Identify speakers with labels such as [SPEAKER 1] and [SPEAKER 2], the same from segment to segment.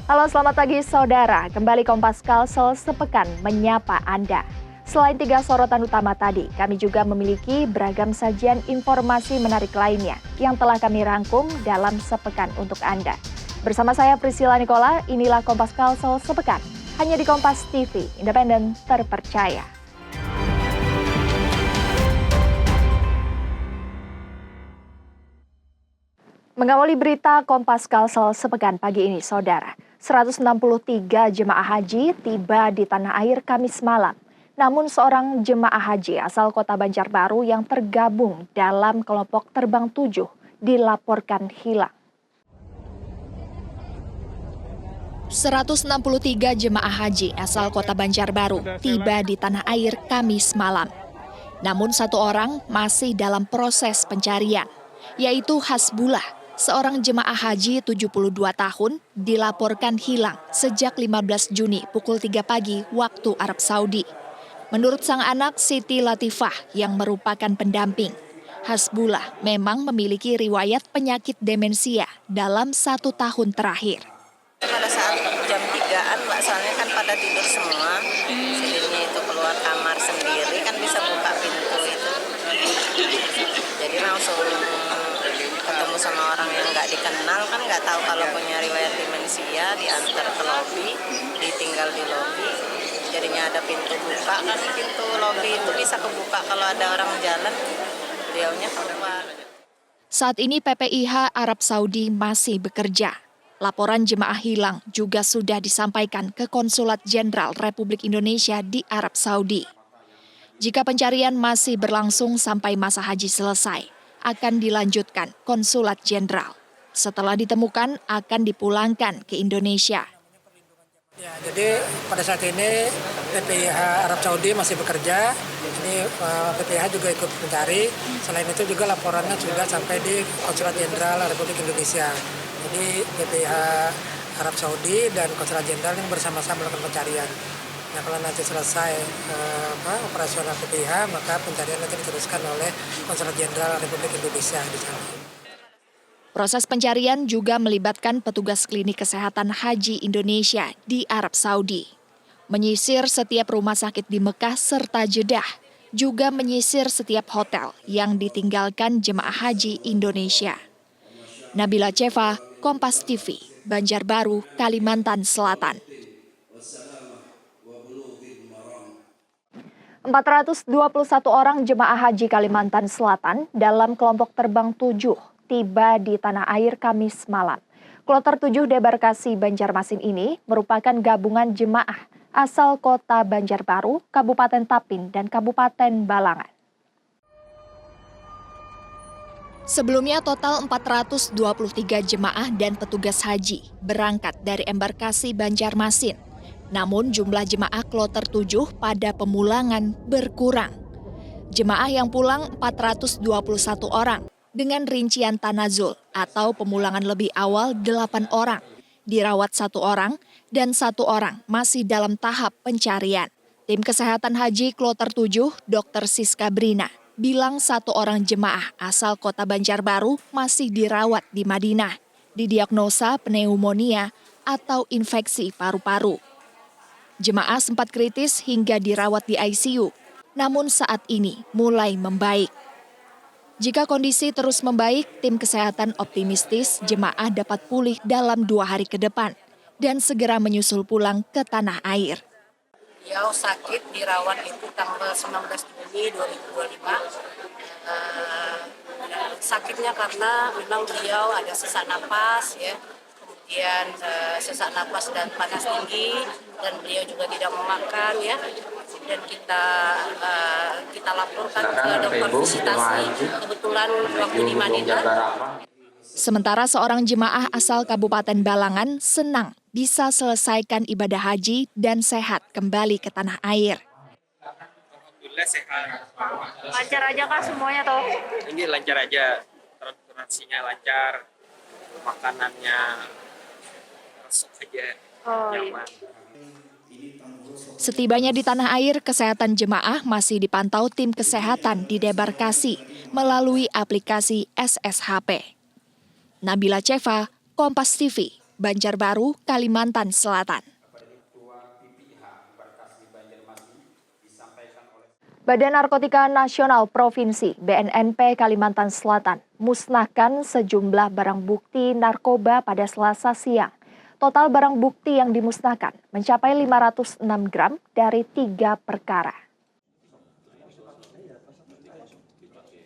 [SPEAKER 1] Halo, selamat pagi saudara. Kembali Kompas Kalsel sepekan menyapa Anda. Selain 3 sorotan utama tadi, kami juga memiliki beragam sajian informasi menarik lainnya yang telah kami rangkum dalam sepekan untuk Anda. Bersama saya Priscilla Nicola, inilah Kompas Kalsel sepekan. Hanya di Kompas TV, independen terpercaya. Mengawali berita Kompas Kalsel sepekan pagi ini, saudara. 163 jemaah haji tiba di tanah air Kamis malam. Namun seorang jemaah haji asal Kota Banjarbaru yang tergabung dalam kelompok terbang 7 dilaporkan hilang. 163 jemaah haji asal Kota Banjarbaru tiba di tanah air Kamis malam. Namun satu orang masih dalam proses pencarian, yaitu Hasbullah, seorang jemaah haji 72 tahun dilaporkan hilang sejak 15 Juni pukul 3 pagi waktu Arab Saudi. Menurut sang anak Siti Latifah yang merupakan pendamping, Hasbullah memang memiliki riwayat penyakit demensia dalam 1 tahun terakhir.
[SPEAKER 2] Pada saat jam 3-an Mbak, soalnya kan pada tidur semua, jadinya itu keluar kamar sendiri kan bisa buka pintu itu. Jadi langsung ketemu sama orang yang nggak dikenal, kan nggak tahu kalau punya riwayat demensia, diantar ke lobi, ditinggal di lobi. Jadinya ada pintu buka, kan pintu lobi itu bisa kebuka kalau ada orang jalan, beliaunya keluar.
[SPEAKER 1] Saat ini PPIH Arab Saudi masih bekerja. Laporan jemaah hilang juga sudah disampaikan ke Konsulat Jenderal Republik Indonesia di Arab Saudi. Jika pencarian masih berlangsung sampai masa haji selesai, akan dilanjutkan Konsulat Jenderal. Setelah ditemukan, akan dipulangkan ke Indonesia.
[SPEAKER 3] Ya, jadi pada saat ini PPIH Arab Saudi masih bekerja. Ini PPIH juga ikut mencari. Selain itu juga laporannya sudah sampai di Konsulat Jenderal Republik Indonesia. Jadi PPIH Arab Saudi dan Konsulat Jenderal yang bersama-sama melakukan pencarian. Nah, kalau nanti selesai operasional PPIH, maka pencarian nanti diteruskan oleh Konsulat Jenderal Republik Indonesia di sana.
[SPEAKER 1] Proses pencarian juga melibatkan petugas klinik kesehatan haji Indonesia di Arab Saudi. Menyisir setiap rumah sakit di Mekah serta Jeddah, juga menyisir setiap hotel yang ditinggalkan jemaah haji Indonesia. Nabila Cheva, Kompas TV, Banjarbaru, Kalimantan Selatan. 421 orang jemaah haji Kalimantan Selatan dalam kelompok terbang 7 tiba di tanah air Kamis malam. Kloter 7 debarkasi Banjarmasin ini merupakan gabungan jemaah asal Kota Banjarbaru, Kabupaten Tapin, dan Kabupaten Balangan. Sebelumnya total 423 jemaah dan petugas haji berangkat dari embarkasi Banjarmasin. Namun jumlah jemaah kloter 7 pada pemulangan berkurang. Jemaah yang pulang 421 orang dengan rincian tanazul atau pemulangan lebih awal 8 orang, dirawat 1 orang, dan 1 orang masih dalam tahap pencarian. Tim Kesehatan Haji Kloter 7, Dr. Siska Brina, bilang 1 orang jemaah asal Kota Banjarbaru masih dirawat di Madinah, didiagnosa pneumonia atau infeksi paru-paru. Jemaah sempat kritis hingga dirawat di ICU, namun saat ini mulai membaik. Jika kondisi terus membaik, tim kesehatan optimistis jemaah dapat pulih dalam 2 hari ke depan dan segera menyusul pulang ke tanah air.
[SPEAKER 2] Beliau sakit dirawat itu tanggal 19 Juni 2025. Sakitnya karena memang beliau ada sesak napas, ya. Kemudian sesak napas dan panas tinggi, dan beliau juga tidak mau makan, ya. Dan kita laporkan ke dokter visitasi, kebetulan waktu di Madinah.
[SPEAKER 1] Sementara seorang jemaah asal Kabupaten Balangan senang bisa selesaikan ibadah haji dan sehat kembali ke tanah air.
[SPEAKER 4] Alhamdulillah sehat.
[SPEAKER 1] Lancar aja kah semuanya toh?
[SPEAKER 4] Ini lancar aja, transportasinya lancar, makanannya resep aja, nyaman.
[SPEAKER 1] Setibanya di tanah air, kesehatan jemaah masih dipantau tim kesehatan di debarkasi melalui aplikasi SSHP. Nabila Cheva, Kompas TV, Banjarbaru, Kalimantan Selatan. Badan Narkotika Nasional Provinsi (BNNP) Kalimantan Selatan musnahkan sejumlah barang bukti narkoba pada Selasa siang. Total barang bukti yang dimusnahkan mencapai 506 gram dari 3 perkara.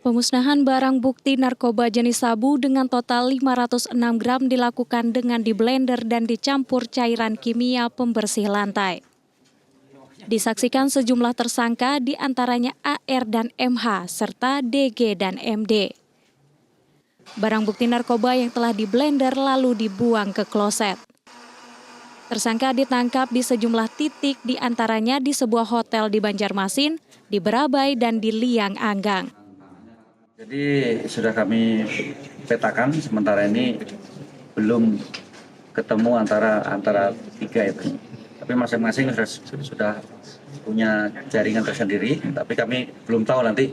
[SPEAKER 5] Pemusnahan barang bukti narkoba jenis sabu dengan total 506 gram dilakukan dengan diblender dan dicampur cairan kimia pembersih lantai. Disaksikan sejumlah tersangka di antaranya AR dan MH serta DG dan MD. Barang bukti narkoba yang telah diblender lalu dibuang ke kloset. Tersangka ditangkap di sejumlah titik di antaranya di sebuah hotel di Banjarmasin, di Berabai dan di Liang Anggang.
[SPEAKER 6] Jadi sudah kami petakan sementara ini belum ketemu antara tiga itu. Tapi masing-masing sudah punya jaringan tersendiri, tapi kami belum tahu nanti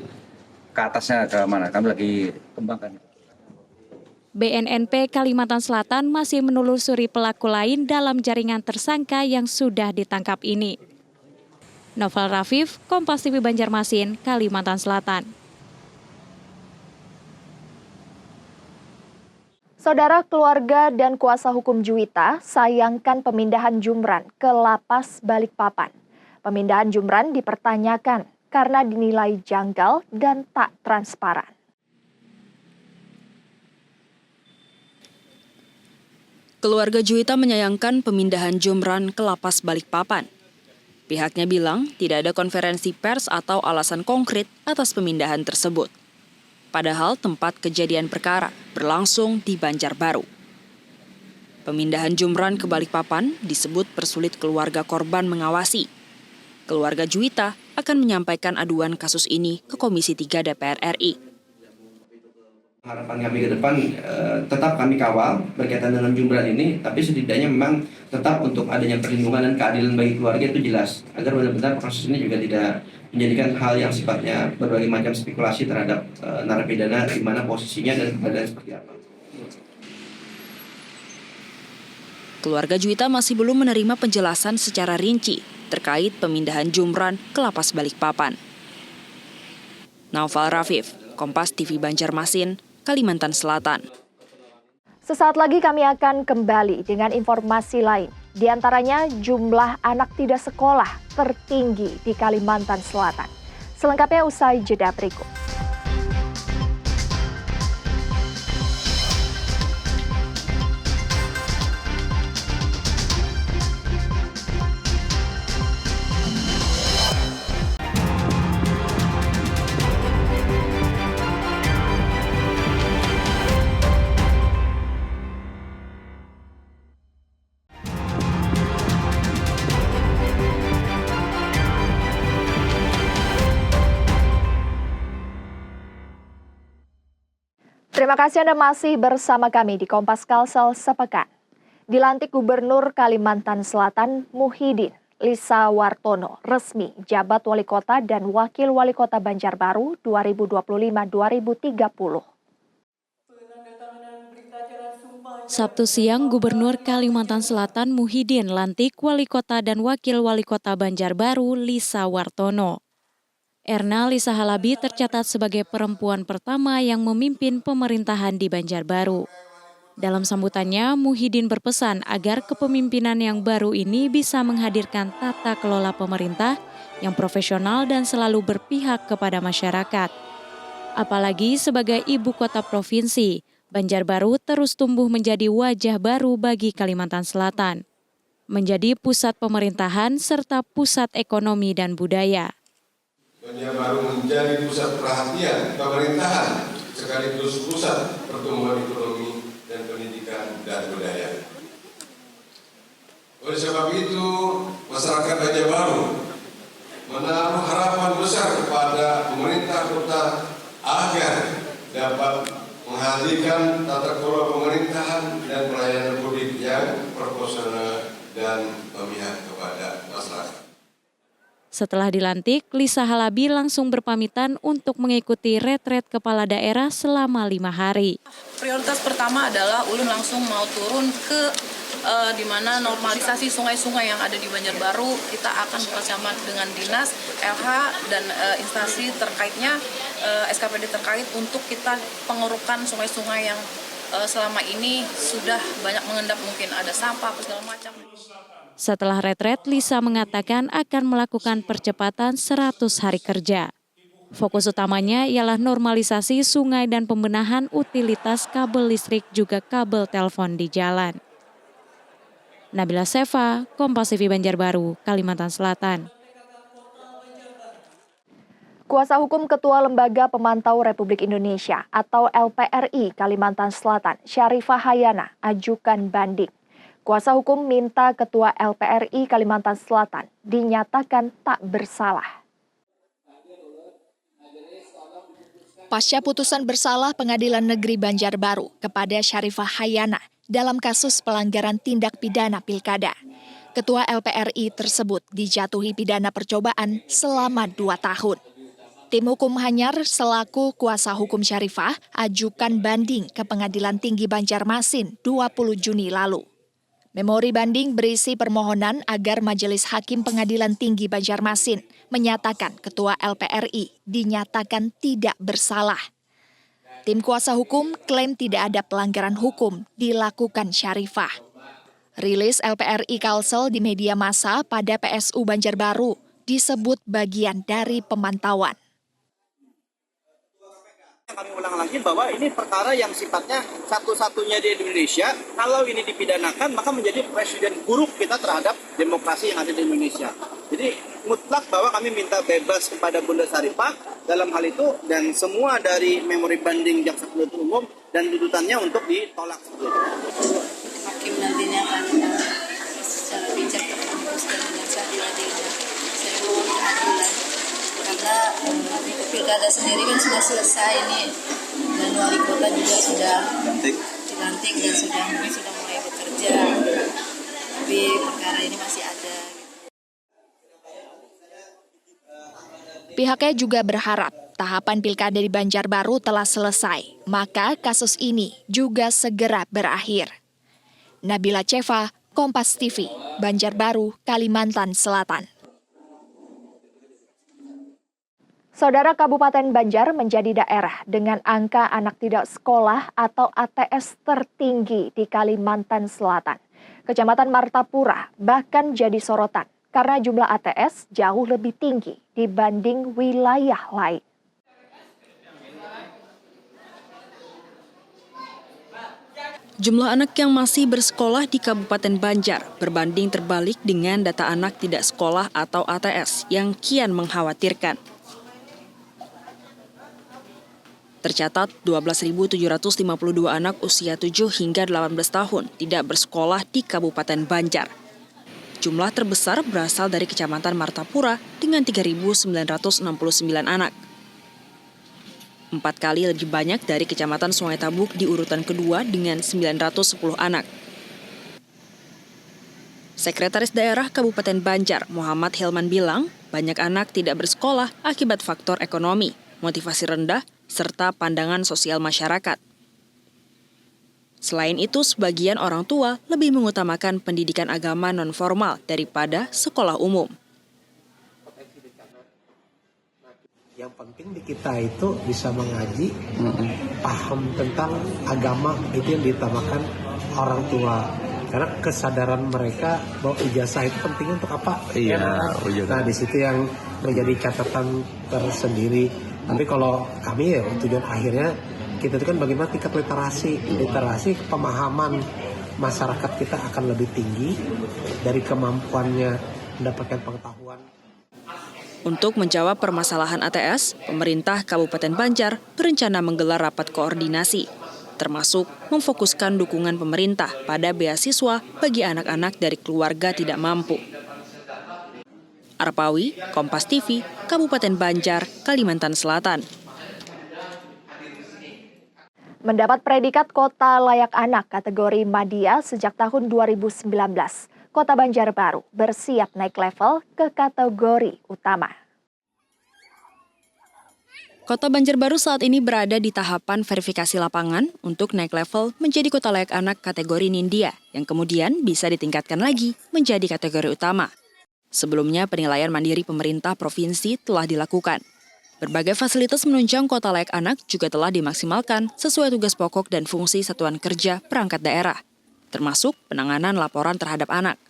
[SPEAKER 6] ke atasnya ke mana. Kami lagi kembangkan.
[SPEAKER 5] BNNP Kalimantan Selatan masih menelusuri pelaku lain dalam jaringan tersangka yang sudah ditangkap ini. Novel Rafif, Kompas TV Banjarmasin, Kalimantan Selatan.
[SPEAKER 1] Saudara, keluarga dan kuasa hukum Juwita sayangkan pemindahan Jumran ke Lapas Balikpapan. Pemindahan Jumran dipertanyakan karena dinilai janggal dan tak transparan.
[SPEAKER 7] Keluarga Juwita menyayangkan pemindahan Jumran ke Lapas Balikpapan. Pihaknya bilang tidak ada konferensi pers atau alasan konkret atas pemindahan tersebut. Padahal tempat kejadian perkara berlangsung di Banjarbaru. Pemindahan Jumran ke Balikpapan disebut persulit keluarga korban mengawasi. Keluarga Juwita akan menyampaikan aduan kasus ini ke Komisi 3 DPR RI.
[SPEAKER 8] Harapan kami ke depan tetap kami kawal berkaitan dengan Jumran ini, tapi setidaknya memang tetap untuk adanya perlindungan dan keadilan bagi keluarga itu jelas, agar benar-benar proses ini juga tidak menjadikan hal yang sifatnya berbagai macam spekulasi terhadap narapidana, di mana posisinya dan keadaan seperti apa.
[SPEAKER 7] Keluarga Juwita masih belum menerima penjelasan secara rinci terkait pemindahan Jumran ke Lapas Balikpapan. Novel Rafif, Kompas TV Banjarmasin, Kalimantan Selatan.
[SPEAKER 1] Sesaat lagi kami akan kembali dengan informasi lain. Di antaranya jumlah anak tidak sekolah tertinggi di Kalimantan Selatan. Selengkapnya usai jeda berikut. Terima kasih Anda masih bersama kami di Kompas Kalsel Sepekan. Dilantik Gubernur Kalimantan Selatan Muhyiddin Lisawartono resmi jabat wali kota dan wakil wali kota Banjarbaru 2025-2030.
[SPEAKER 5] Sabtu siang, Gubernur Kalimantan Selatan Muhyiddin lantik wali kota dan wakil wali kota Banjarbaru Lisawartono. Erna Lisa Halabi tercatat sebagai perempuan pertama yang memimpin pemerintahan di Banjarbaru. Dalam sambutannya, Muhyiddin berpesan agar kepemimpinan yang baru ini bisa menghadirkan tata kelola pemerintah yang profesional dan selalu berpihak kepada masyarakat. Apalagi sebagai ibu kota provinsi, Banjarbaru terus tumbuh menjadi wajah baru bagi Kalimantan Selatan, menjadi pusat pemerintahan serta pusat ekonomi dan budaya.
[SPEAKER 9] Banjarbaru menjadi pusat perhatian pemerintahan sekaligus pusat pertumbuhan ekonomi dan pendidikan dan budaya. Oleh sebab itu, masyarakat Banjarbaru menaruh harapan besar kepada pemerintah kota agar dapat menghadirkan tata kelola pemerintahan dan pelayanan publik yang proporsional dan memihak kepada masyarakat.
[SPEAKER 5] Setelah dilantik, Lisa Halabi langsung berpamitan untuk mengikuti retret kepala daerah selama 5 hari.
[SPEAKER 10] Prioritas pertama adalah ulun langsung mau turun ke di mana normalisasi sungai-sungai yang ada di Banjarbaru kita akan bekerjasama dengan dinas, LH dan instansi terkaitnya, SKPD terkait untuk kita pengerukan sungai-sungai yang selama ini sudah banyak mengendap, mungkin ada sampah segala macam.
[SPEAKER 5] Setelah retret, Lisa mengatakan akan melakukan percepatan 100 hari kerja. Fokus utamanya ialah normalisasi sungai dan pembenahan utilitas kabel listrik juga kabel telepon di jalan. Nabila Seva, Kompas TV Banjarbaru, Kalimantan Selatan.
[SPEAKER 1] Kuasa hukum Ketua Lembaga Pemantau Republik Indonesia atau LPRI Kalimantan Selatan, Syarifah Hayana, ajukan banding. Kuasa hukum minta Ketua LPRI Kalimantan Selatan dinyatakan tak bersalah. Pasca putusan bersalah Pengadilan Negeri Banjarbaru kepada Syarifah Hayana dalam kasus pelanggaran tindak pidana pilkada, Ketua LPRI tersebut dijatuhi pidana percobaan selama 2 tahun. Tim hukum Hanyar selaku kuasa hukum Syarifah ajukan banding ke Pengadilan Tinggi Banjarmasin 20 Juni lalu. Memori banding berisi permohonan agar Majelis Hakim Pengadilan Tinggi Banjarmasin menyatakan Ketua LPRI dinyatakan tidak bersalah. Tim kuasa hukum klaim tidak ada pelanggaran hukum dilakukan Syarifah. Rilis LPRI Kalsel di media massa pada PSU Banjarbaru disebut bagian dari pemantauan.
[SPEAKER 11] Kami ulang lagi bahwa ini perkara yang sifatnya satu-satunya di Indonesia. Kalau ini dipidanakan, maka menjadi presiden buruk kita terhadap demokrasi yang ada di Indonesia. Jadi mutlak bahwa kami minta bebas kepada Bunda Syarifah dalam hal itu, dan semua dari memori banding jaksa penuntut umum dan tuntutannya untuk ditolak.
[SPEAKER 12] Hakim nantinya akan secara bijak memutuskan dengan seadil-adilnya. Saya mohon keadilan. Karena pilkada sendiri kan sudah selesai ini, dan wali kota juga sudah dilantik dan sudah mulai bekerja, tapi perkara ini masih ada.
[SPEAKER 1] Pihaknya juga berharap tahapan pilkada di Banjarbaru telah selesai, maka kasus ini juga segera berakhir. Nabila Seva, Kompas TV, Banjarbaru, Kalimantan Selatan. Saudara, Kabupaten Banjar menjadi daerah dengan angka anak tidak sekolah atau ATS tertinggi di Kalimantan Selatan. Kecamatan Martapura bahkan jadi sorotan karena jumlah ATS jauh lebih tinggi dibanding wilayah lain.
[SPEAKER 7] Jumlah anak yang masih bersekolah di Kabupaten Banjar berbanding terbalik dengan data anak tidak sekolah atau ATS yang kian mengkhawatirkan. Tercatat 12.752 anak usia 7 hingga 18 tahun tidak bersekolah di Kabupaten Banjar. Jumlah terbesar berasal dari Kecamatan Martapura dengan 3.969 anak. 4 kali lebih banyak dari Kecamatan Sungai Tabuk di urutan kedua dengan 910 anak. Sekretaris Daerah Kabupaten Banjar, Muhammad Hilman bilang, banyak anak tidak bersekolah akibat faktor ekonomi, motivasi rendah, serta pandangan sosial masyarakat. Selain itu, sebagian orang tua lebih mengutamakan pendidikan agama non-formal daripada sekolah umum.
[SPEAKER 13] Yang penting di kita itu bisa mengaji, paham tentang agama, itu yang diutamakan orang tua. Karena kesadaran mereka bahwa ijazah itu penting untuk apa?
[SPEAKER 6] Iya.
[SPEAKER 13] Nah, di situ yang menjadi catatan tersendiri. Tapi kalau kami ya tujuan akhirnya kita itu kan bagaimana tingkat literasi pemahaman masyarakat kita akan lebih tinggi dari kemampuannya mendapatkan pengetahuan.
[SPEAKER 7] Untuk menjawab permasalahan ATS, pemerintah Kabupaten Banjar berencana menggelar rapat koordinasi, termasuk memfokuskan dukungan pemerintah pada beasiswa bagi anak-anak dari keluarga tidak mampu. Arpawi, Kompas TV, Kabupaten Banjar, Kalimantan Selatan.
[SPEAKER 1] Mendapat predikat Kota Layak Anak kategori Madya sejak tahun 2019, Kota Banjarbaru bersiap naik level ke kategori utama.
[SPEAKER 7] Kota Banjarbaru saat ini berada di tahapan verifikasi lapangan untuk naik level menjadi kota layak anak kategori Nindya, yang kemudian bisa ditingkatkan lagi menjadi kategori utama. Sebelumnya penilaian mandiri pemerintah provinsi telah dilakukan. Berbagai fasilitas menunjang kota layak anak juga telah dimaksimalkan sesuai tugas pokok dan fungsi satuan kerja perangkat daerah, termasuk penanganan laporan terhadap anak.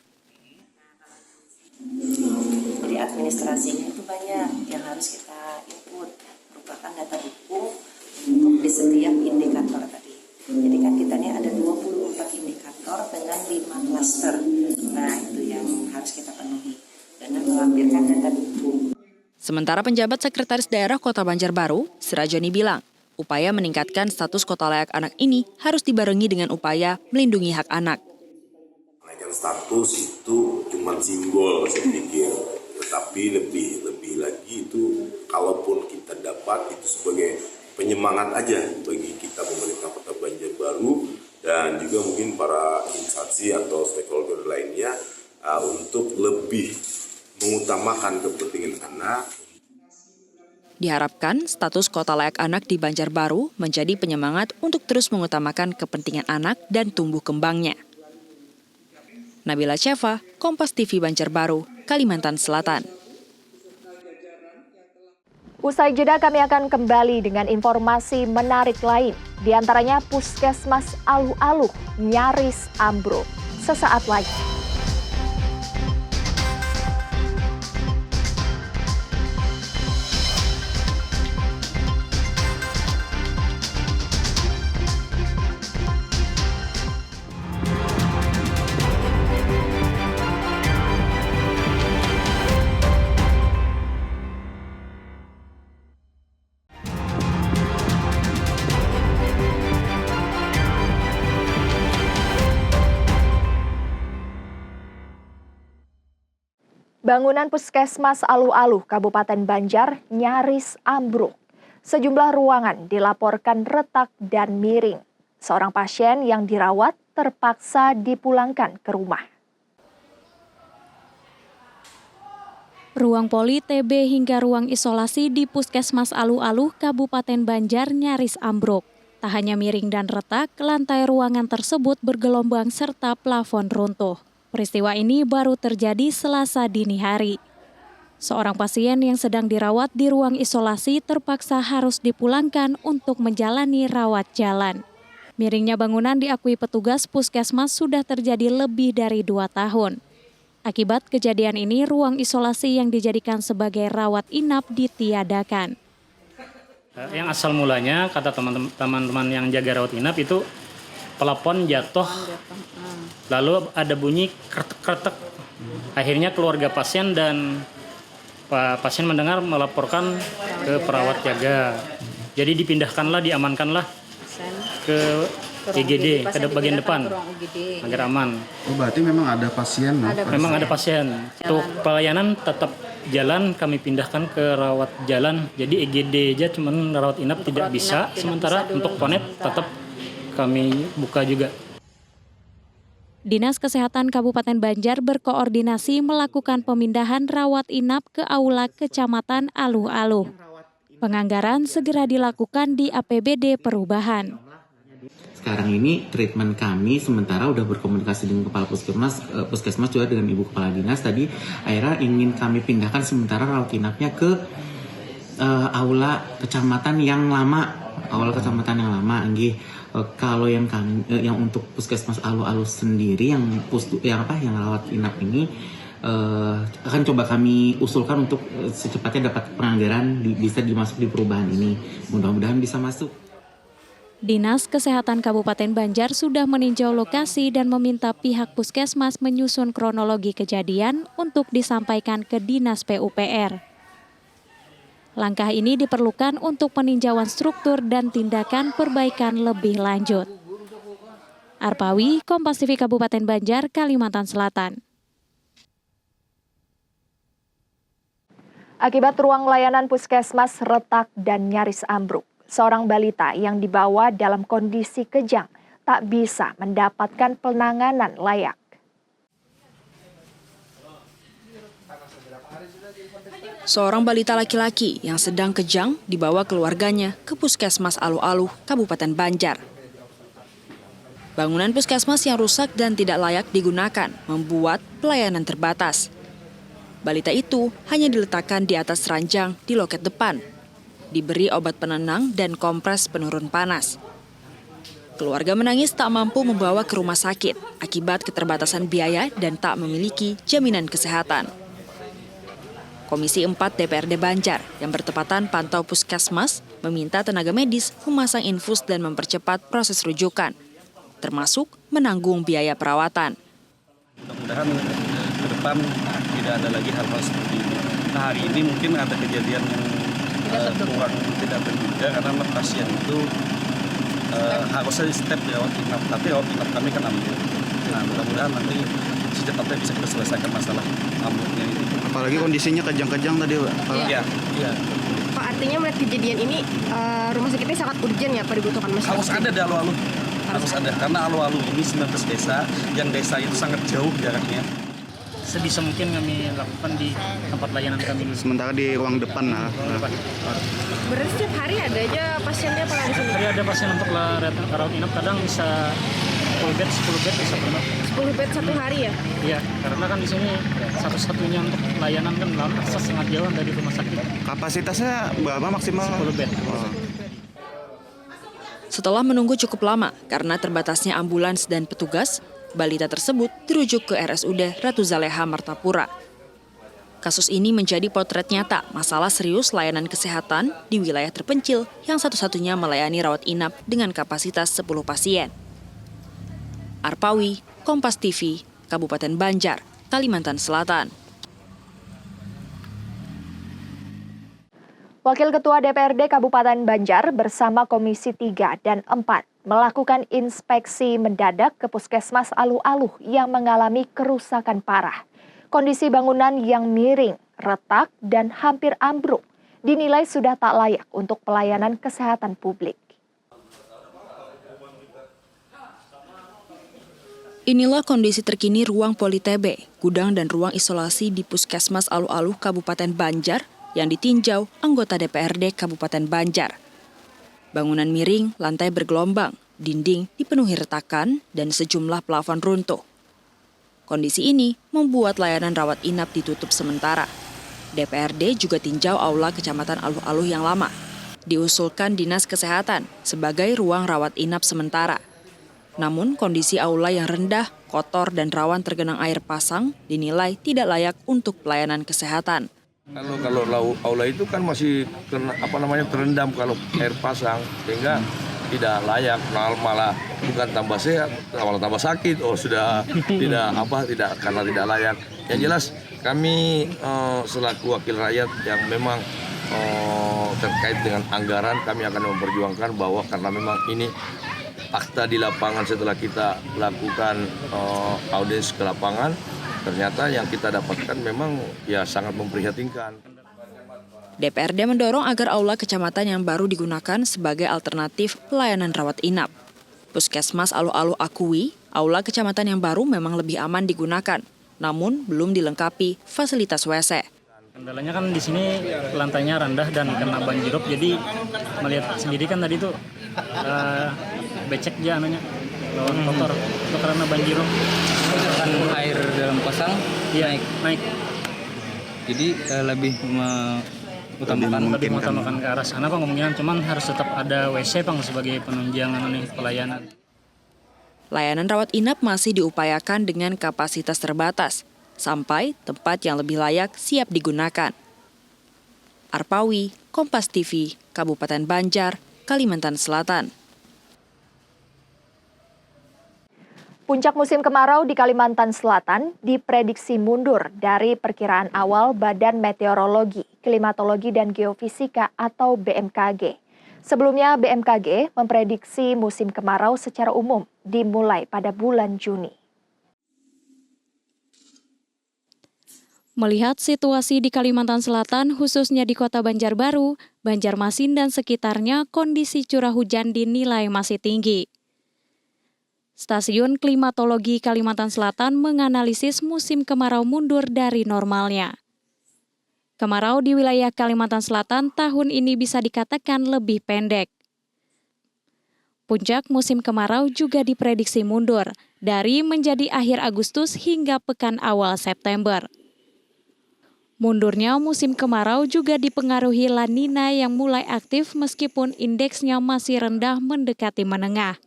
[SPEAKER 2] Jadi administrasinya itu banyak yang harus kita input, merupakan data dukung untuk di setiap indikator tadi. Jadi kan kita ini ada 24 indikator dengan 5 klaster. Nah itu yang harus kita penuhi dengan melampirkan data dukung.
[SPEAKER 7] Sementara penjabat Sekretaris Daerah Kota Banjarbaru, Sirajoni bilang, upaya meningkatkan status kota layak anak ini harus dibarengi dengan upaya melindungi hak anak.
[SPEAKER 14] Menaikkan status itu cuma simbol saya pikir, tetapi lebih lagi itu kalaupun kita dapat itu sebagai penyemangat aja bagi kita pemerintah Kota Banjarbaru dan juga mungkin para instansi atau stakeholder lainnya untuk lebih mengutamakan kepentingan anak.
[SPEAKER 7] Diharapkan status kota layak anak di Banjarbaru menjadi penyemangat untuk terus mengutamakan kepentingan anak dan tumbuh kembangnya. Nabila Cheva, Kompas TV Banjarbaru, Kalimantan Selatan.
[SPEAKER 1] Usai jeda kami akan kembali dengan informasi menarik lain. Di antaranya Puskesmas Aluh-Aluh nyaris ambruk. Sesaat lagi. Bangunan Puskesmas Aluh-Aluh, Kabupaten Banjar, nyaris ambruk. Sejumlah ruangan dilaporkan retak dan miring. Seorang pasien yang dirawat terpaksa dipulangkan ke rumah.
[SPEAKER 5] Ruang poli, TB hingga ruang isolasi di Puskesmas Aluh-Aluh, Kabupaten Banjar nyaris ambruk. Tak hanya miring dan retak, lantai ruangan tersebut bergelombang serta plafon runtuh. Peristiwa ini baru terjadi Selasa dini hari. Seorang pasien yang sedang dirawat di ruang isolasi terpaksa harus dipulangkan untuk menjalani rawat jalan. Miringnya bangunan diakui petugas puskesmas sudah terjadi lebih dari 2 tahun. Akibat kejadian ini, ruang isolasi yang dijadikan sebagai rawat inap ditiadakan.
[SPEAKER 15] Yang asal mulanya, kata teman-teman yang jaga rawat inap itu, pelapon jatuh, lalu ada bunyi kretek-kretek. Akhirnya keluarga pasien dan pasien mendengar melaporkan ke perawat jaga. Jadi dipindahkanlah, diamankanlah ke IGD, ke bagian depan, agar aman.
[SPEAKER 16] Oh, berarti memang ada pasien?
[SPEAKER 15] Memang ada pasien. Untuk pelayanan tetap jalan, kami pindahkan ke rawat jalan. Jadi IGD aja, cuman rawat inap tidak bisa. Sementara untuk ponet tetap kami buka juga.
[SPEAKER 5] Dinas Kesehatan Kabupaten Banjar berkoordinasi melakukan pemindahan rawat inap ke aula Kecamatan Aluh-Aluh. Penganggaran segera dilakukan di APBD Perubahan.
[SPEAKER 17] Sekarang ini treatment kami sementara udah berkomunikasi dengan Kepala Puskesmas juga dengan Ibu Kepala Dinas tadi. Akhirnya ingin kami pindahkan sementara rawat inapnya ke aula kecamatan yang lama. Kalau yang untuk Puskesmas Aluh-Aluh sendiri yang rawat inap ini akan coba kami usulkan untuk secepatnya dapat penganggaran bisa dimasuk di perubahan ini. Mudah-mudahan bisa masuk.
[SPEAKER 5] Dinas Kesehatan Kabupaten Banjar sudah meninjau lokasi dan meminta pihak puskesmas menyusun kronologi kejadian untuk disampaikan ke Dinas PUPR. Langkah ini diperlukan untuk peninjauan struktur dan tindakan perbaikan lebih lanjut. Arpawi, Kompas TV Kabupaten Banjar, Kalimantan Selatan.
[SPEAKER 1] Akibat ruang layanan puskesmas retak dan nyaris ambruk, seorang balita yang dibawa dalam kondisi kejang tak bisa mendapatkan penanganan layak.
[SPEAKER 7] Seorang balita laki-laki yang sedang kejang dibawa keluarganya ke Puskesmas Aluh-Aluh, Kabupaten Banjar. Bangunan puskesmas yang rusak dan tidak layak digunakan membuat pelayanan terbatas. Balita itu hanya diletakkan di atas ranjang di loket depan, diberi obat penenang dan kompres penurun panas. Keluarga menangis tak mampu membawa ke rumah sakit akibat keterbatasan biaya dan tak memiliki jaminan kesehatan. Komisi 4 DPRD Banjar yang bertepatan pantau puskesmas meminta tenaga medis memasang infus dan mempercepat proses rujukan, termasuk menanggung biaya perawatan.
[SPEAKER 18] Mudah-mudahan ke depan tidak ada lagi hal-hal seperti ini. Nah, hari ini mungkin ada kejadian yang kurang tidak terduga karena pasien itu harusnya step di rawat inap, tapi rawat inap kami kan ambil. Nah, mudah-mudahan nanti secepatnya bisa kita selesaikan masalah ambilnya ini.
[SPEAKER 16] Apalagi kondisinya kejang-kejang tadi, Pak.
[SPEAKER 18] Iya.
[SPEAKER 19] Pak, artinya melihat kejadian ini rumah sakitnya sangat urgent ya, Pak, dibutuhkan masyarakat.
[SPEAKER 18] Harus ada di Aluh-Aluh. Harus ada, karena Aluh-Aluh ini 19 desa, yang desa itu sangat jauh jaraknya.
[SPEAKER 15] Sebisa mungkin kami lakukan di tempat layanan kami.
[SPEAKER 16] Sementara di ruang depan.
[SPEAKER 19] Berarti setiap hari ada aja pasiennya Pak di sini?
[SPEAKER 15] Hari ada pasien untuk rawat inap, kadang bisa 10 bed bisa penuh.
[SPEAKER 19] 10 bed satu hari ya?
[SPEAKER 15] Iya, karena kan di sini satu-satunya untuk layanan kan akses sangat jauh dari rumah sakit.
[SPEAKER 16] Kapasitasnya berapa maksimal?
[SPEAKER 15] 10 bed.
[SPEAKER 7] Setelah menunggu cukup lama karena terbatasnya ambulans dan petugas, balita tersebut dirujuk ke RSUD Ratu Zaleha Martapura. Kasus ini menjadi potret nyata masalah serius layanan kesehatan di wilayah terpencil yang satu-satunya melayani rawat inap dengan kapasitas 10 pasien. Arpawi, Kompas TV, Kabupaten Banjar, Kalimantan Selatan.
[SPEAKER 1] Wakil Ketua DPRD Kabupaten Banjar bersama Komisi 3 dan 4 melakukan inspeksi mendadak ke Puskesmas Aluh-Aluh yang mengalami kerusakan parah. Kondisi bangunan yang miring, retak, dan hampir ambruk dinilai sudah tak layak untuk pelayanan kesehatan publik.
[SPEAKER 7] Inilah kondisi terkini ruang Poli TB, gudang dan ruang isolasi di Puskesmas Aluh-Aluh Kabupaten Banjar yang ditinjau anggota DPRD Kabupaten Banjar. Bangunan miring, lantai bergelombang, dinding dipenuhi retakan, dan sejumlah plafon runtuh. Kondisi ini membuat layanan rawat inap ditutup sementara. DPRD juga tinjau aula Kecamatan Aluh-Aluh yang lama. Diusulkan Dinas Kesehatan sebagai ruang rawat inap sementara. Namun kondisi aula yang rendah, kotor, dan rawan tergenang air pasang dinilai tidak layak untuk pelayanan kesehatan.
[SPEAKER 20] Kalau aula itu kan masih terendam kalau air pasang, sehingga tidak layak, malah bukan tambah sehat, malah tambah sakit. Tidak karena tidak layak. Yang jelas kami selaku wakil rakyat yang memang terkait dengan anggaran, kami akan memperjuangkan bahwa karena memang ini fakta di lapangan setelah kita lakukan audiens ke lapangan, ternyata yang kita dapatkan memang ya sangat memprihatinkan.
[SPEAKER 7] DPRD mendorong agar aula kecamatan yang baru digunakan sebagai alternatif pelayanan rawat inap. Puskesmas Aluh-Aluh akui, aula kecamatan yang baru memang lebih aman digunakan, namun belum dilengkapi fasilitas WC.
[SPEAKER 15] Kendalanya kan di sini lantainya rendah dan kena banjirop, jadi melihat sendiri kan tadi tuh becek aja kotor itu karena banjirop.
[SPEAKER 21] Kan air dalam kosong naik. Jadi lebih utamakan ke arah sana Pak kemungkinan, cuman harus tetap ada WC Pak sebagai penunjang pelayanan.
[SPEAKER 7] Layanan rawat inap masih diupayakan dengan kapasitas terbatas, sampai tempat yang lebih layak siap digunakan. Arpawi, Kompas TV, Kabupaten Banjar, Kalimantan Selatan.
[SPEAKER 1] Puncak musim kemarau di Kalimantan Selatan diprediksi mundur dari perkiraan awal Badan Meteorologi, Klimatologi, dan Geofisika atau BMKG. Sebelumnya BMKG memprediksi musim kemarau secara umum dimulai pada bulan Juni.
[SPEAKER 5] Melihat situasi di Kalimantan Selatan, khususnya di Kota Banjarbaru, Banjarmasin dan sekitarnya, kondisi curah hujan dinilai masih tinggi. Stasiun Klimatologi Kalimantan Selatan menganalisis musim kemarau mundur dari normalnya. Kemarau di wilayah Kalimantan Selatan tahun ini bisa dikatakan lebih pendek. Puncak musim kemarau juga diprediksi mundur dari menjadi akhir Agustus hingga pekan awal September. Mundurnya musim kemarau juga dipengaruhi La Nina yang mulai aktif meskipun indeksnya masih rendah mendekati menengah.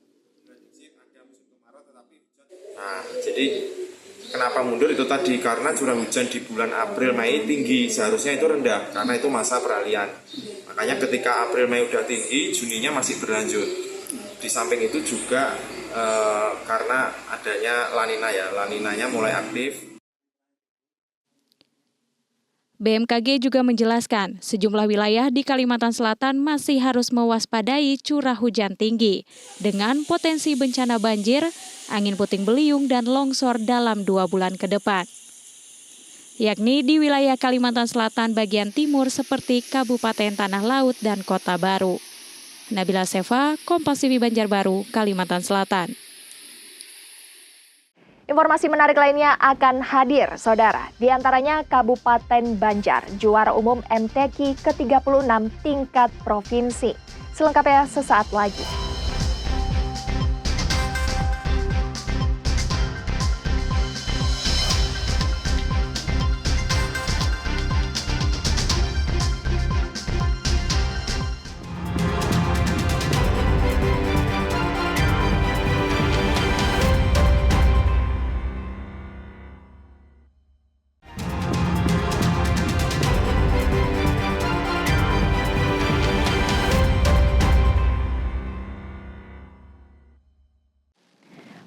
[SPEAKER 3] Nah, jadi kenapa mundur itu tadi karena curah hujan di bulan April Mei tinggi, seharusnya itu rendah karena itu masa peralihan. Makanya ketika April Mei udah tinggi, Juninya masih berlanjut. Di samping itu juga karena adanya La Nina ya, La Ninanya mulai aktif.
[SPEAKER 5] BMKG juga menjelaskan sejumlah wilayah di Kalimantan Selatan masih harus mewaspadai curah hujan tinggi dengan potensi bencana banjir, angin puting beliung, dan longsor dalam 2 bulan ke depan. Yakni di wilayah Kalimantan Selatan bagian timur seperti Kabupaten Tanah Laut dan Kota Baru. Nabila Seva, Kompas TV Banjarbaru, Kalimantan Selatan.
[SPEAKER 1] Informasi menarik lainnya akan hadir, Saudara. Di antaranya Kabupaten Banjar, juara umum MTQ ke-36 tingkat provinsi. Selengkapnya sesaat lagi.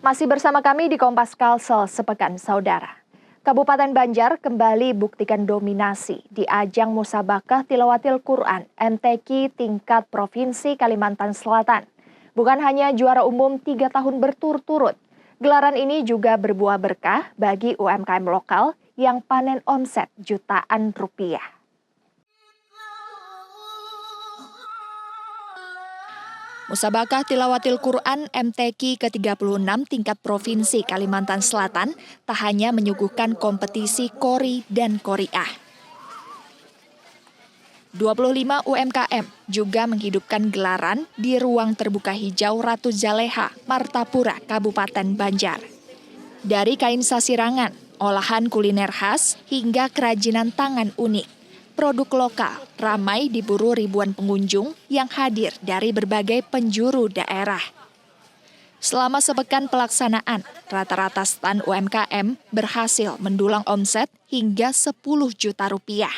[SPEAKER 1] Masih bersama kami di Kompas Kalsel sepekan, Saudara. Kabupaten Banjar kembali buktikan dominasi di ajang musabakah tilawatil Quran MTQ tingkat Provinsi Kalimantan Selatan. Bukan hanya juara umum 3 tahun berturut-turut, gelaran ini juga berbuah berkah bagi UMKM lokal yang panen omset jutaan rupiah. Musabakah Tilawatil Quran MTQ ke-36 tingkat Provinsi Kalimantan Selatan tak hanya menyuguhkan kompetisi Qori dan Qoriah. 25 UMKM juga menghidupkan gelaran di ruang terbuka hijau Ratu Zaleha, Martapura, Kabupaten Banjar. Dari kain sasirangan, olahan kuliner khas, hingga kerajinan tangan unik. Produk lokal ramai diburu ribuan pengunjung yang hadir dari berbagai penjuru daerah. Selama sepekan pelaksanaan, rata-rata stan UMKM berhasil mendulang omset hingga 10 juta rupiah.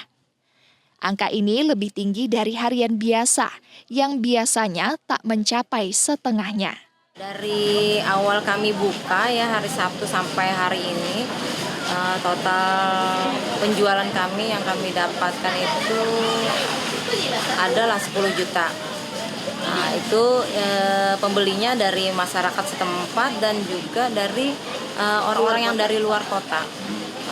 [SPEAKER 1] Angka ini lebih tinggi dari harian biasa, yang biasanya tak mencapai setengahnya.
[SPEAKER 2] Dari awal kami buka ya hari Sabtu sampai hari ini, total penjualan kami yang kami dapatkan itu adalah 10 juta. Nah, itu pembelinya dari masyarakat setempat dan juga dari orang-orang yang dari luar kota.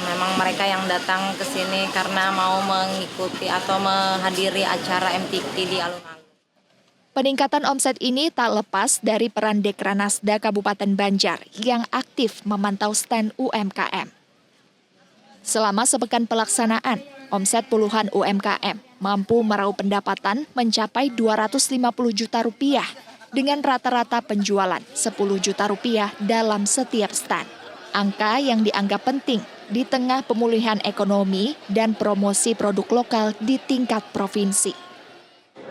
[SPEAKER 2] Memang mereka yang datang ke sini karena mau mengikuti atau menghadiri acara MTQ di alun-alun.
[SPEAKER 1] Peningkatan omset ini tak lepas dari peran Dekranasda Kabupaten Banjar yang aktif memantau stand UMKM. Selama sepekan pelaksanaan, omset puluhan UMKM mampu meraup pendapatan mencapai 250 juta rupiah dengan rata-rata penjualan 10 juta rupiah dalam setiap stand. Angka yang dianggap penting di tengah pemulihan ekonomi dan promosi produk lokal di tingkat provinsi.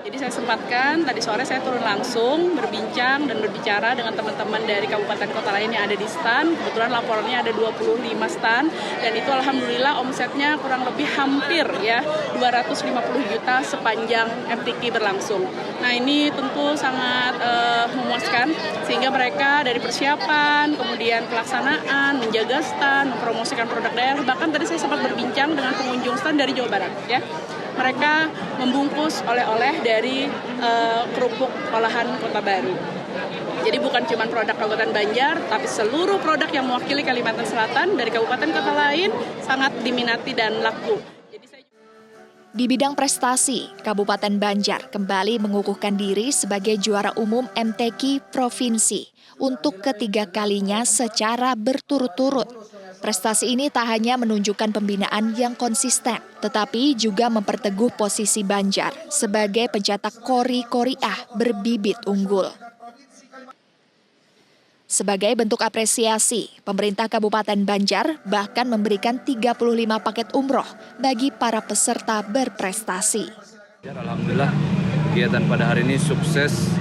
[SPEAKER 22] Jadi saya sempatkan, tadi sore saya turun langsung berbincang dan berbicara dengan teman-teman dari kabupaten kota lain yang ada di stand. Kebetulan laporannya ada 25 stand dan itu alhamdulillah omsetnya kurang lebih hampir ya 250 juta sepanjang MTQ berlangsung. Nah ini tentu sangat memuaskan sehingga mereka dari persiapan, kemudian pelaksanaan, menjaga stand, mempromosikan produk daerah. Bahkan tadi saya sempat berbincang dengan pengunjung stand dari Jawa Barat ya. Mereka membungkus oleh-oleh dari kerupuk olahan Kota Baru. Jadi bukan cuma produk Kabupaten Banjar, tapi seluruh produk yang mewakili Kalimantan Selatan dari kabupaten kota lain sangat diminati dan laku.
[SPEAKER 1] Di bidang prestasi, Kabupaten Banjar kembali mengukuhkan diri sebagai juara umum MTQ Provinsi untuk ketiga kalinya secara berturut-turut. Prestasi ini tak hanya menunjukkan pembinaan yang konsisten, tetapi juga memperteguh posisi Banjar sebagai pencetak kori-koriah berbibit unggul. Sebagai bentuk apresiasi, pemerintah Kabupaten Banjar bahkan memberikan 35 paket umroh bagi para peserta berprestasi.
[SPEAKER 6] Alhamdulillah kegiatan pada hari ini sukses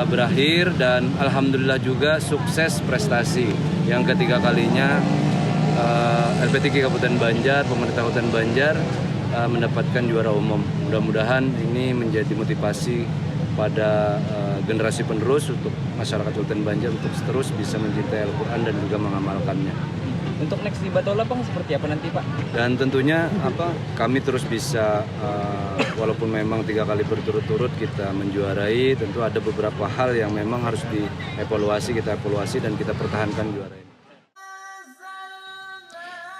[SPEAKER 6] berakhir dan alhamdulillah juga sukses prestasi. Yang ketiga kalinya LPTK Kabupaten Banjar, pemerintah Kabupaten Banjar mendapatkan juara umum. Mudah-mudahan ini menjadi motivasi pada generasi penerus untuk masyarakat Kabupaten Banjar untuk terus bisa mencintai Al-Quran dan juga mengamalkannya.
[SPEAKER 4] Untuk next di Batola Bang seperti apa nanti Pak?
[SPEAKER 6] Dan tentunya kami terus bisa walaupun memang 3 kali berturut-turut kita menjuarai, tentu ada beberapa hal yang memang harus dievaluasi, kita evaluasi dan kita pertahankan juara ini.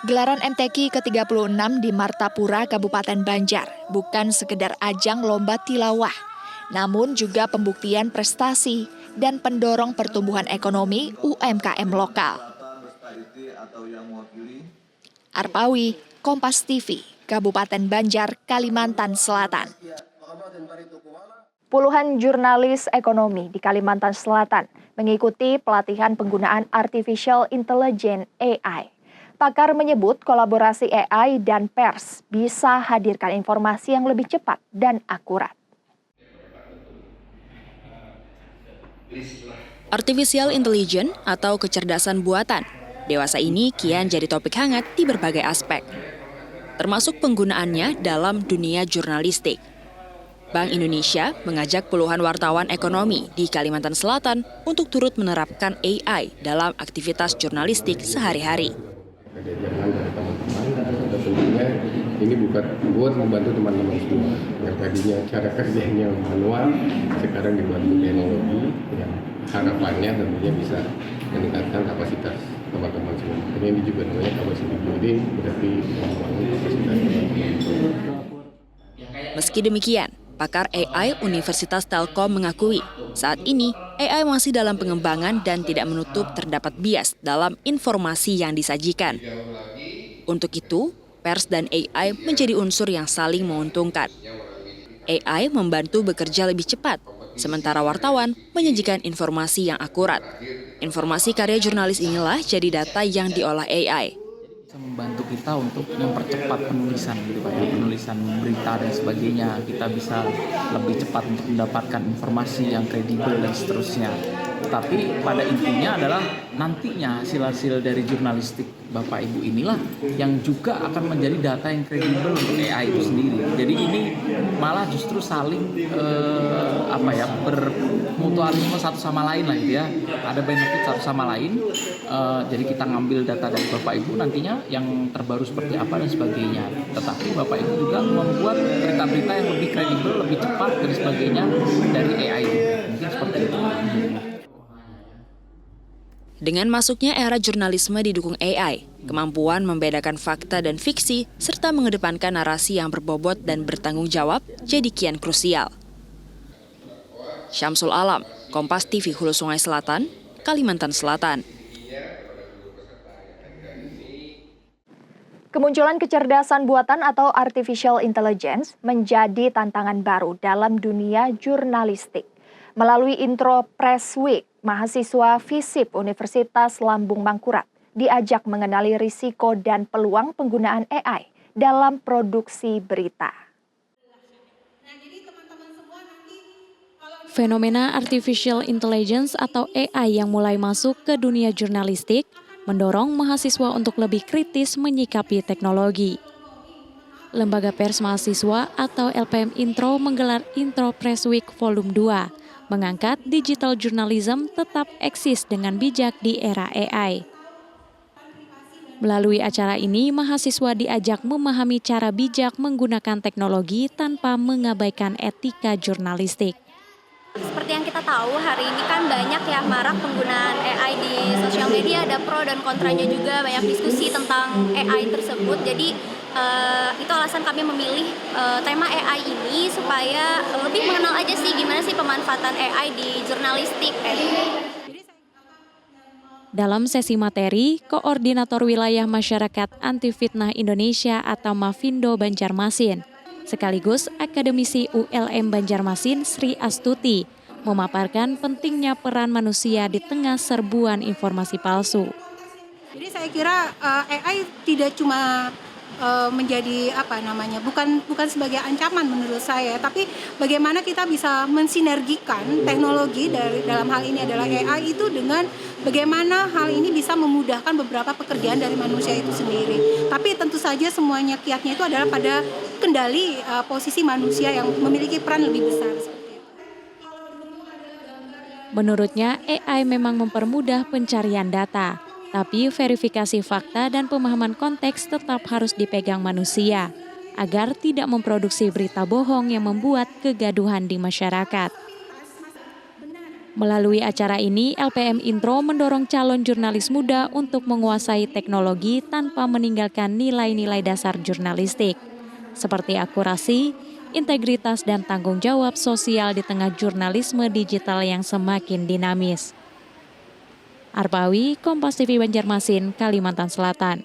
[SPEAKER 1] Gelaran MTQ ke-36 di Martapura, Kabupaten Banjar bukan sekedar ajang lomba tilawah, namun juga pembuktian prestasi dan pendorong pertumbuhan ekonomi UMKM lokal. Arpawi, Kompas TV, Kabupaten Banjar, Kalimantan Selatan. Puluhan jurnalis ekonomi di Kalimantan Selatan mengikuti pelatihan penggunaan Artificial Intelligence AI. Pakar menyebut kolaborasi AI dan pers bisa hadirkan informasi yang lebih cepat dan akurat.
[SPEAKER 7] Artificial Intelligence atau kecerdasan buatan dewasa ini kian jadi topik hangat di berbagai aspek, termasuk penggunaannya dalam dunia jurnalistik. Bank Indonesia mengajak puluhan wartawan ekonomi di Kalimantan Selatan untuk turut menerapkan AI dalam aktivitas jurnalistik sehari-hari.
[SPEAKER 8] Jangan dari teman-teman, tentunya ini bukan buat membantu teman-teman semua. Yang tadinya cara kerjanya manual, sekarang dibantu teknologi, yang harapannya tentunya bisa meningkatkan kapasitas teman-teman semua. Makanya ini juga namanya capacity building, berarti membangun kapasitas teman-teman.
[SPEAKER 7] Meski demikian, pakar AI Universitas Telkom mengakui saat ini AI masih dalam pengembangan dan tidak menutup terdapat bias dalam informasi yang disajikan. Untuk itu, pers dan AI menjadi unsur yang saling menguntungkan. AI membantu bekerja lebih cepat, sementara wartawan menyajikan informasi yang akurat. Informasi karya jurnalis inilah jadi data yang diolah AI.
[SPEAKER 4] Bisa membantu kita untuk mempercepat penulisan gitu Pak, penulisan berita dan sebagainya. Kita bisa lebih cepat untuk mendapatkan informasi yang kredibel dan seterusnya. Tapi pada intinya adalah nantinya hasil-hasil dari jurnalistik Bapak Ibu inilah yang juga akan menjadi data yang kredibel untuk AI itu sendiri. Jadi ini malah justru saling bermutualisme satu sama lain lah gitu ya. Ada benefit satu sama lain. Jadi kita ngambil data dari Bapak Ibu nantinya yang terbaru seperti apa dan sebagainya. Tetapi Bapak Ibu juga membuat berita-berita yang lebih kredibel, lebih cepat dan sebagainya dari AI. Mungkin seperti itu.
[SPEAKER 7] Dengan masuknya era jurnalisme didukung AI, kemampuan membedakan fakta dan fiksi serta mengedepankan narasi yang berbobot dan bertanggung jawab jadi kian krusial. Syamsul Alam, Kompas TV Hulu Sungai Selatan, Kalimantan Selatan.
[SPEAKER 1] Kemunculan kecerdasan buatan atau artificial intelligence menjadi tantangan baru dalam dunia jurnalistik. Melalui intro Press Week, mahasiswa FISIP Universitas Lambung Mangkurat diajak mengenali risiko dan peluang penggunaan AI dalam produksi berita.
[SPEAKER 5] Fenomena artificial intelligence atau AI yang mulai masuk ke dunia jurnalistik mendorong mahasiswa untuk lebih kritis menyikapi teknologi. Lembaga Pers Mahasiswa atau LPM Intro menggelar Intro Press Week Volume 2, mengangkat digital journalism tetap eksis dengan bijak di era AI. Melalui acara ini, mahasiswa diajak memahami cara bijak menggunakan teknologi tanpa mengabaikan etika jurnalistik.
[SPEAKER 23] Seperti yang kita tahu, hari ini kan banyak ya marak penggunaan AI di sosial media, ada pro dan kontranya juga, banyak diskusi tentang AI tersebut. Jadi itu alasan kami memilih tema AI ini supaya lebih mengenal aja sih gimana sih pemanfaatan AI di jurnalistik.
[SPEAKER 5] Dalam sesi materi, Koordinator Wilayah Masyarakat Anti Fitnah Indonesia atau Mafindo Banjarmasin, sekaligus akademisi ULM Banjarmasin Sri Astuti, memaparkan pentingnya peran manusia di tengah serbuan informasi palsu.
[SPEAKER 9] Jadi saya kira AI tidak cuma menjadi bukan sebagai ancaman menurut saya, tapi bagaimana kita bisa mensinergikan teknologi dalam hal ini adalah AI itu dengan bagaimana hal ini bisa memudahkan beberapa pekerjaan dari manusia itu sendiri. Tapi tentu saja semuanya kiatnya itu adalah pada kendali posisi manusia yang memiliki peran lebih besar.
[SPEAKER 5] Menurutnya, AI memang mempermudah pencarian data. Tapi verifikasi fakta dan pemahaman konteks tetap harus dipegang manusia, agar tidak memproduksi berita bohong yang membuat kegaduhan di masyarakat. Melalui acara ini, LPM Intro mendorong calon jurnalis muda untuk menguasai teknologi tanpa meninggalkan nilai-nilai dasar jurnalistik, seperti akurasi, integritas, dan tanggung jawab sosial di tengah jurnalisme digital yang semakin dinamis. Arpawi, Kompas TV Banjarmasin, Kalimantan Selatan.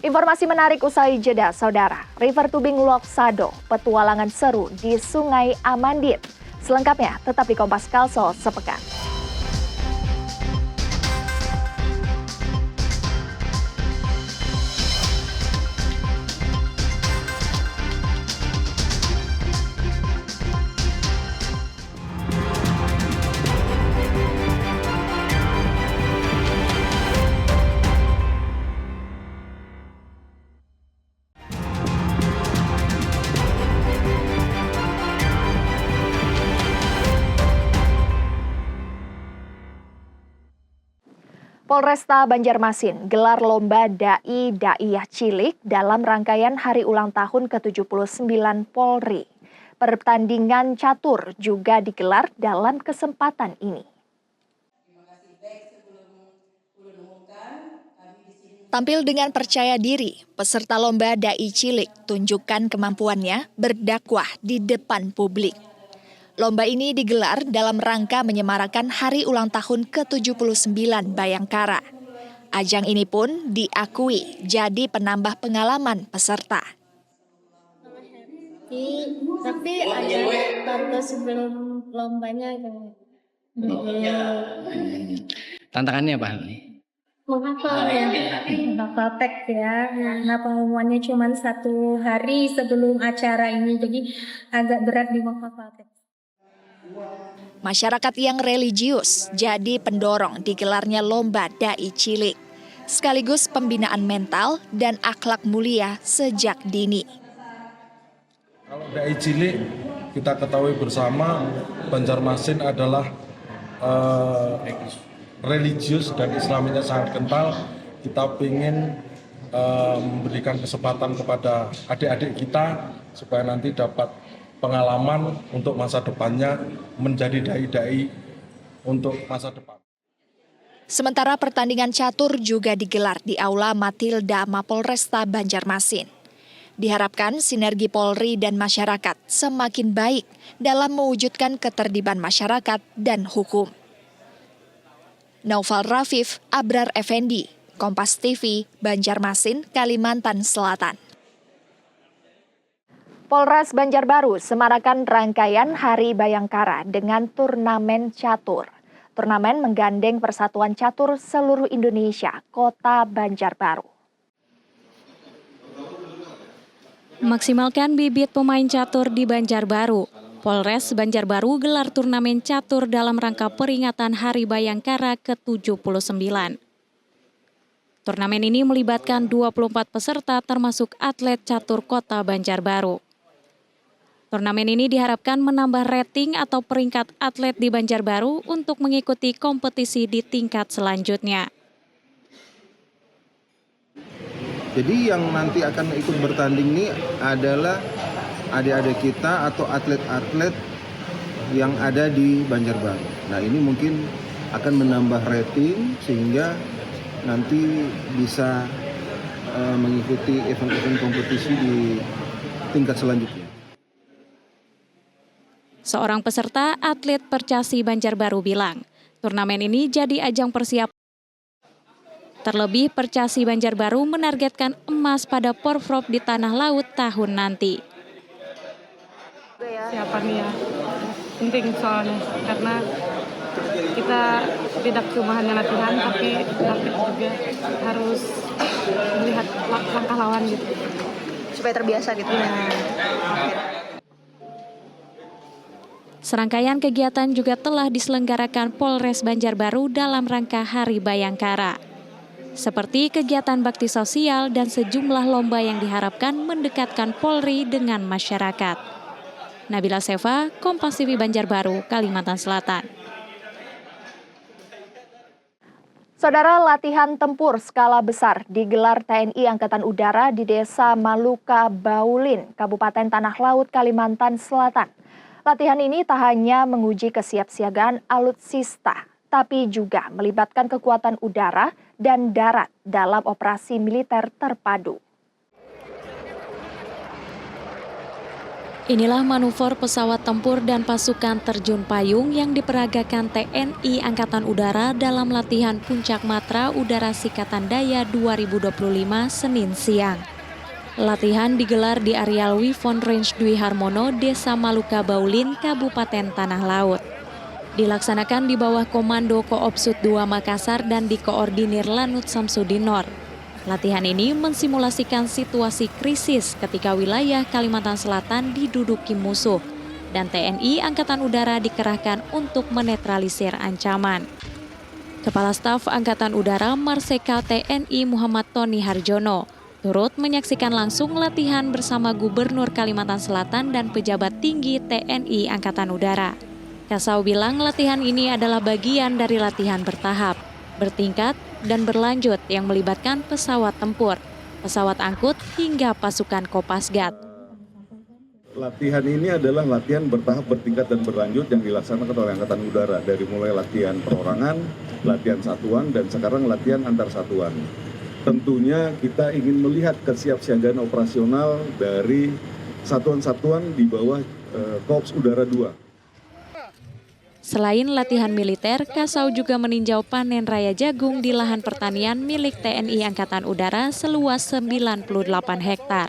[SPEAKER 1] Informasi menarik usai jeda, Saudara. River Tubing Lok Sado, petualangan seru di Sungai Amandit. Selengkapnya tetap di Kompas Kalso sepekan. Polresta Banjarmasin gelar lomba Dai-Daiyah Cilik dalam rangkaian hari ulang tahun ke-79 Polri. Pertandingan catur juga digelar dalam kesempatan ini. Tampil dengan percaya diri, peserta lomba Dai Cilik tunjukkan kemampuannya berdakwah di depan publik. Lomba ini digelar dalam rangka menyemarakan hari ulang tahun ke-79 Bayangkara. Ajang ini pun diakui jadi penambah pengalaman peserta.
[SPEAKER 10] Tapi ada waktu sebelum lombanya
[SPEAKER 4] Tantangannya apa?
[SPEAKER 10] menghafal teks ya. Nah, pengumumannya cuma 1 hari sebelum acara ini, jadi agak berat di menghafal teks.
[SPEAKER 1] Masyarakat yang religius jadi pendorong digelarnya lomba Dai Cilik, sekaligus pembinaan mental dan akhlak mulia sejak dini.
[SPEAKER 11] Kalau Dai Cilik, kita ketahui bersama Banjarmasin adalah religius dan Islaminya sangat kental. Kita ingin memberikan kesempatan kepada adik-adik kita supaya nanti dapat pengalaman untuk masa depannya menjadi dai-dai untuk masa depan.
[SPEAKER 1] Sementara pertandingan catur juga digelar di Aula Matilda Mapolresta Banjarmasin. Diharapkan sinergi Polri dan masyarakat semakin baik dalam mewujudkan ketertiban masyarakat dan hukum. Naufal Rafif, Abrar Effendi, Kompas TV, Banjarmasin, Kalimantan Selatan. Polres Banjarbaru semarakan rangkaian Hari Bayangkara dengan turnamen catur. Turnamen menggandeng Persatuan Catur Seluruh Indonesia, Kota Banjarbaru.
[SPEAKER 5] Maksimalkan bibit pemain catur di Banjarbaru. Polres Banjarbaru gelar turnamen catur dalam rangka peringatan Hari Bayangkara ke-79. Turnamen ini melibatkan 24 peserta termasuk atlet catur Kota Banjarbaru. Turnamen ini diharapkan menambah rating atau peringkat atlet di Banjarbaru untuk mengikuti kompetisi di tingkat selanjutnya.
[SPEAKER 24] Jadi yang nanti akan ikut bertanding ini adalah adik-adik kita atau atlet-atlet yang ada di Banjarbaru. Nah, ini mungkin akan menambah rating sehingga nanti bisa mengikuti event-event kompetisi di tingkat selanjutnya.
[SPEAKER 5] Seorang peserta atlet Percasi Banjarbaru bilang, turnamen ini jadi ajang persiapan. Terlebih Percasi Banjarbaru menargetkan emas pada Porprov di Tanah Laut tahun nanti.
[SPEAKER 12] Siapannya penting soalnya karena kita tidak cuma hanya latihan tapi juga harus melihat langkah lawan gitu
[SPEAKER 19] supaya terbiasa gitu ya.
[SPEAKER 5] Serangkaian kegiatan juga telah diselenggarakan Polres Banjarbaru dalam rangka Hari Bayangkara. Seperti kegiatan bakti sosial dan sejumlah lomba yang diharapkan mendekatkan Polri dengan masyarakat. Nabila Seva, Kompas TV Banjarbaru, Kalimantan Selatan.
[SPEAKER 1] Saudara, latihan tempur skala besar digelar TNI Angkatan Udara di Desa Maluka Baulin, Kabupaten Tanah Laut, Kalimantan Selatan. Latihan ini tak hanya menguji kesiapsiagaan alutsista, tapi juga melibatkan kekuatan udara dan darat dalam operasi militer terpadu.
[SPEAKER 5] Inilah manuver pesawat tempur dan pasukan terjun payung yang diperagakan TNI Angkatan Udara dalam latihan Puncak Matra Udara Sikatan Daya 2025 Senin siang. Latihan digelar di areal Wifon Range Dwi Harmono, Desa Maluka Baulin, Kabupaten Tanah Laut. Dilaksanakan di bawah Komando Koopsut 2 Makassar dan dikoordinir Lanut Samsudinor. Latihan ini mensimulasikan situasi krisis ketika wilayah Kalimantan Selatan diduduki musuh dan TNI Angkatan Udara dikerahkan untuk menetralisir ancaman. Kepala Staf Angkatan Udara Marsikal TNI Muhammad Tony Harjono turut menyaksikan langsung latihan bersama Gubernur Kalimantan Selatan dan pejabat tinggi TNI Angkatan Udara. Kasau bilang latihan ini adalah bagian dari latihan bertahap, bertingkat, dan berlanjut yang melibatkan pesawat tempur, pesawat angkut, hingga pasukan Kopasgat.
[SPEAKER 13] Latihan ini adalah latihan bertahap, bertingkat, dan berlanjut yang dilaksanakan oleh Angkatan Udara dari mulai latihan perorangan, latihan satuan, dan sekarang latihan antar satuan. Tentunya kita ingin melihat kesiapsiagaan operasional dari satuan-satuan di bawah Korps Udara 2.
[SPEAKER 5] Selain latihan militer, Kasau juga meninjau panen raya jagung di lahan pertanian milik TNI Angkatan Udara seluas 98 hektar.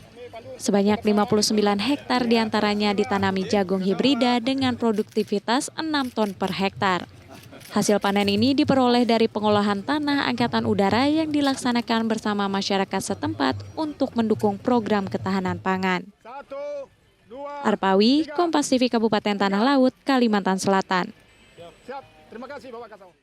[SPEAKER 5] Sebanyak 59 hektar diantaranya ditanami jagung hibrida dengan produktivitas 6 ton per hektar. Hasil panen ini diperoleh dari pengolahan tanah Angkatan Udara yang dilaksanakan bersama masyarakat setempat untuk mendukung program ketahanan pangan. Arpawi, Kompas TV Kabupaten Tanah Laut, Kalimantan Selatan.
[SPEAKER 1] Terima kasih Bapak Kasau.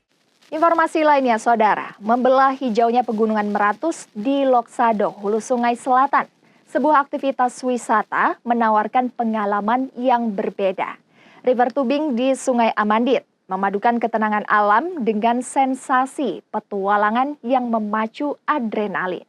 [SPEAKER 1] Informasi lainnya, Saudara, membelah hijaunya Pegunungan Meratus di Loksado, Hulu Sungai Selatan. Sebuah aktivitas wisata menawarkan pengalaman yang berbeda. River tubing di Sungai Amandit memadukan ketenangan alam dengan sensasi petualangan yang memacu adrenalin.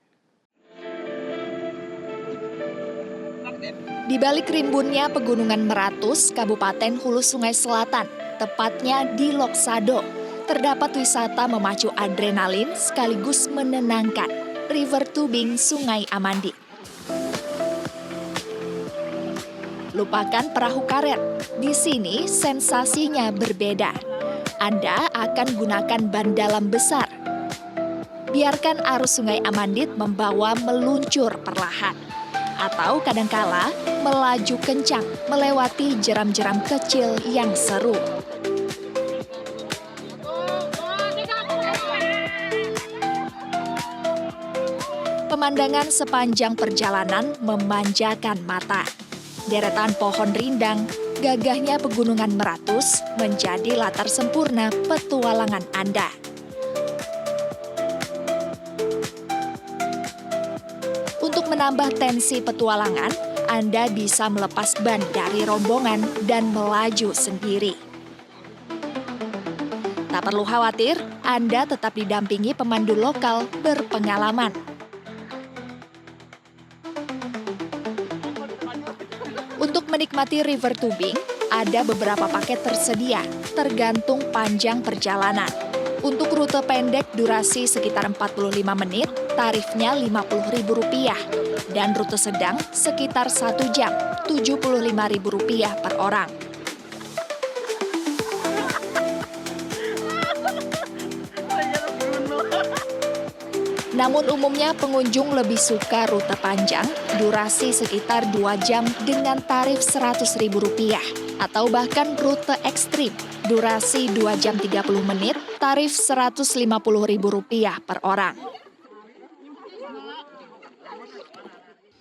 [SPEAKER 1] Di balik rimbunnya Pegunungan Meratus, Kabupaten Hulu Sungai Selatan, tepatnya di Loksado, terdapat wisata memacu adrenalin sekaligus menenangkan, river tubing Sungai Amandit. Lupakan perahu karet, di sini sensasinya berbeda. Anda akan gunakan ban dalam besar. Biarkan arus Sungai Amandit membawa meluncur perlahan. Atau kadangkala melaju kencang melewati jeram-jeram kecil yang seru. Pemandangan sepanjang perjalanan memanjakan mata. Deretan pohon rindang, gagahnya Pegunungan Meratus menjadi latar sempurna petualangan Anda. Untuk menambah tensi petualangan, Anda bisa melepas ban dari rombongan dan melaju sendiri. Tak perlu khawatir, Anda tetap didampingi pemandu lokal berpengalaman. Untuk menikmati river tubing, ada beberapa paket tersedia, tergantung panjang perjalanan. Untuk rute pendek durasi sekitar 45 menit, tarifnya Rp50.000. Dan rute sedang sekitar 1 jam, Rp75.000 per orang. Namun umumnya pengunjung lebih suka rute panjang, durasi sekitar 2 jam dengan tarif Rp100.000 atau bahkan rute ekstrim, durasi 2 jam 30 menit, tarif Rp150.000 per orang.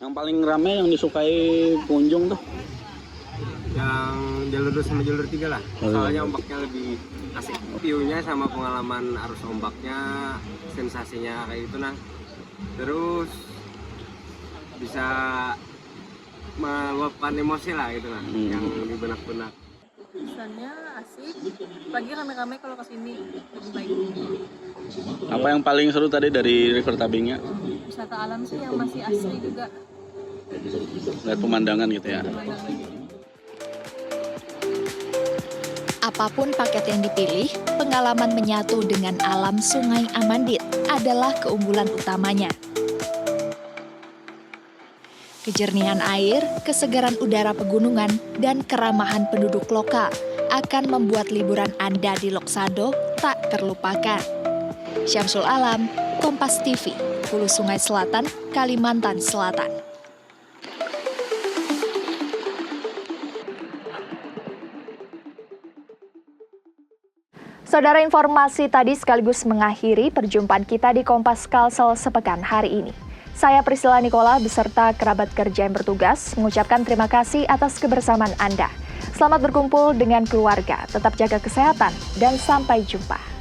[SPEAKER 14] Yang paling ramai yang disukai pengunjung tuh?
[SPEAKER 16] Yang jalur 2 sama jalur 3 lah, soalnya ombaknya lebih asik. View-nya sama pengalaman arus ombaknya, sensasinya kayak gitu nah. Terus bisa meluapkan emosi lah gitu lah, yang di benak-benak.
[SPEAKER 17] Kesannya asik, lagi rame-rame kalau kesini lebih baik.
[SPEAKER 14] Apa yang paling seru tadi dari river tubing-nya?
[SPEAKER 17] Wisata alam sih yang masih asri juga.
[SPEAKER 14] Lihat pemandangan gitu ya.
[SPEAKER 1] Apapun paket yang dipilih, pengalaman menyatu dengan alam Sungai Amandit adalah keunggulan utamanya. Kejernihan air, kesegaran udara pegunungan, dan keramahan penduduk lokal akan membuat liburan Anda di Loksado tak terlupakan. Syamsul Alam, Kompas TV, Hulu Sungai Selatan, Kalimantan Selatan.
[SPEAKER 18] Saudara, informasi tadi sekaligus mengakhiri perjumpaan kita di Kompas Kalsel sepekan hari ini. Saya Priscilla Nikola beserta kerabat kerja yang bertugas mengucapkan terima kasih atas kebersamaan Anda. Selamat berkumpul dengan keluarga, tetap jaga kesehatan, dan sampai jumpa.